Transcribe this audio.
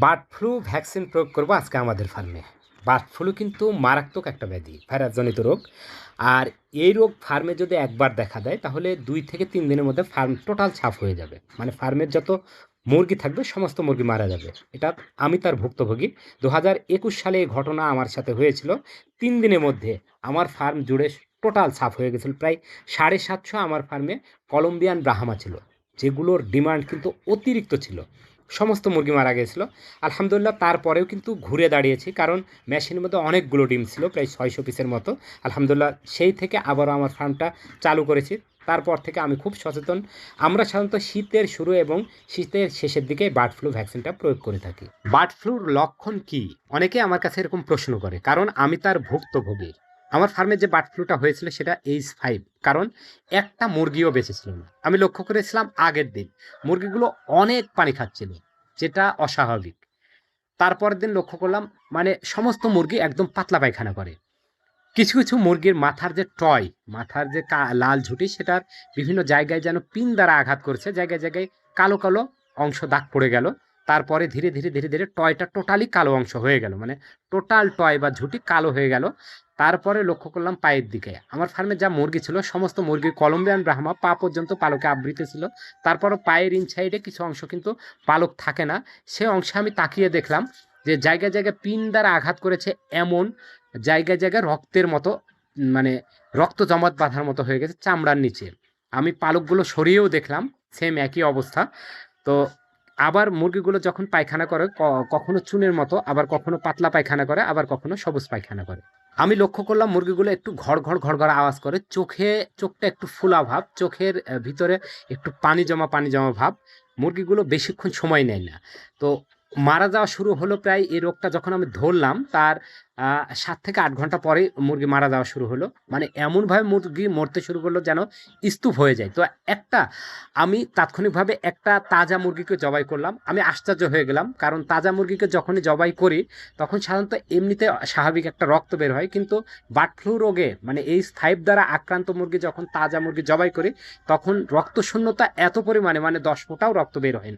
Bird flu vaccine প্রয়োগ করব আজকে আমাদের ফার্মে। বার্ড ফ্লু কিন্তু মারাত্মক একটা ব্যাধি, ভাইরাসজনিত রোগ। আর এই রোগ ফার্মে যদি একবার দেখা দেয় তাহলে 2 থেকে 3 দিনের মধ্যে ফার্ম টোটাল সাফ হয়ে যাবে। মানে ফার্মের যত মুরগি থাকবে সমস্ত মুরগি মারা যাবে। এটা আমি তার ভুক্তভোগী। 2021 সালে এই ঘটনা আমার সাথে হয়েছিল। 3 দিনের মধ্যে আমার ফার্ম জুড়ে টোটাল সাফ হয়ে গেছিল। প্রায় 750 আমার ফার্মে কলম্বিয়ান ব্রাহ্মা ছিল, যেগুলোর ডিমান্ড কিন্তু অতিরিক্ত ছিল। সমস্ত মুরগি মারা গিয়েছিল। আলহামদুলিল্লাহ তারপরেও কিন্তু ঘুরে দাঁড়িয়েছি, কারণ মেশিনের মধ্যে অনেকগুলো ডিম ছিল, প্রায় 600 পিসের মতো। আলহামদুলিল্লাহ সেই থেকে আবারও আমার ফার্মটা চালু করেছি। তারপর থেকে আমি খুব সচেতন। আমরা সাধারণত শীতের শুরু এবং শীতের শেষের দিকে বার্ড ফ্লু ভ্যাকসিনটা প্রয়োগ করে থাকি। বার্ড ফ্লুর লক্ষণ কী, অনেকে আমার কাছে এরকম প্রশ্ন করে, কারণ আমি তার ভুক্তভোগী। আমার ফার্মে যে বার্ড ফ্লুটা হয়েছিল সেটা H5, কারণ একটা মুরগিও বেঁচে ছিল না। আমি লক্ষ্য করেছিলাম আগের দিন মুরগিগুলো অনেক পানি খাচ্ছিল, যেটা অস্বাভাবিক। তারপরের দিন লক্ষ্য করলাম মানে সমস্ত মুরগি একদম পাতলা পায়খানা করে। কিছু কিছু মুরগির মাথার যে টয়, মাথার যে লাল ঝুঁটি, সেটার বিভিন্ন জায়গায় যেন পিন দ্বারা আঘাত করছে, জায়গায় জায়গায় কালো কালো অংশ দাগ পড়ে গেল। তারপরে ধীরে ধীরে ধীরে ধীরে টয়টা টোটালি কালো অংশ হয়ে গেল, মানে টোটাল টয় বা ঝুঁটি কালো হয়ে গেল। তারপরে লক্ষ্য করলাম পায়ের দিকে। আমার ফার্মে যা মুরগি ছিল সমস্ত মুরগি কলম্বিয়ান ব্রাহ্মা, পা পর্যন্ত পালকে আবৃত ছিল। তারপরও পায়ের ইনসাইডে কিছু অংশ কিন্তু পালক থাকে না। সে অংশে আমি তাকিয়ে দেখলাম যে জায়গায় জায়গায় পিন দ্বারা আঘাত করেছে, এমন জায়গায় জায়গায় রক্তের মতো, মানে রক্ত জমাট বাঁধার মতো হয়ে গেছে চামড়ার নিচে। আমি পালকগুলো সরিয়েও দেখলাম, সেম একই অবস্থা। তো আবার মুরগিগুলো যখন পায়খানা করে কখনো চুনের মতো, আবার কখনো পাতলা পায়খানা করে, আবার কখনো সবুজ পায়খানা করে। আমি লক্ষ্য করলাম মুরগিগুলো একটু ঘড় ঘড় ঘড় ঘড় আওয়াজ করে, চোখটা একটু ফোলা ভাব, চোখের ভিতরে একটু পানি জমা ভাব। মুরগিগুলো বেশিক্ষণ সময় নেয় না। তো মারা যাওয়া শুরু হলো প্রায়, এই রোগটা যখন আমি ধরলাম তার 7 থেকে 8 ঘন্টা পরেই মুরগি মারা যাওয়া শুরু হলো। মানে এমনভাবে মুরগি মরতে শুরু করলো যেন স্তূপ হয়ে যায়। তো একটা আমি তাৎক্ষণিকভাবে একটা তাজা মুরগিকে জবাই করলাম। আমি আশ্চর্য হয়ে গেলাম, কারণ তাজা মুরগিকে যখনই জবাই করি তখন সাধারণত এমনিতে স্বাভাবিক একটা রক্ত বের হয়, কিন্তু বার্ড ফ্লু রোগে মানে H5 দ্বারা আক্রান্ত মুরগি যখন তাজা মুরগি জবাই করি তখন রক্ত শূন্যতা এত পরিমাণে, মানে 10 ফোঁটাও রক্ত বের হয় না।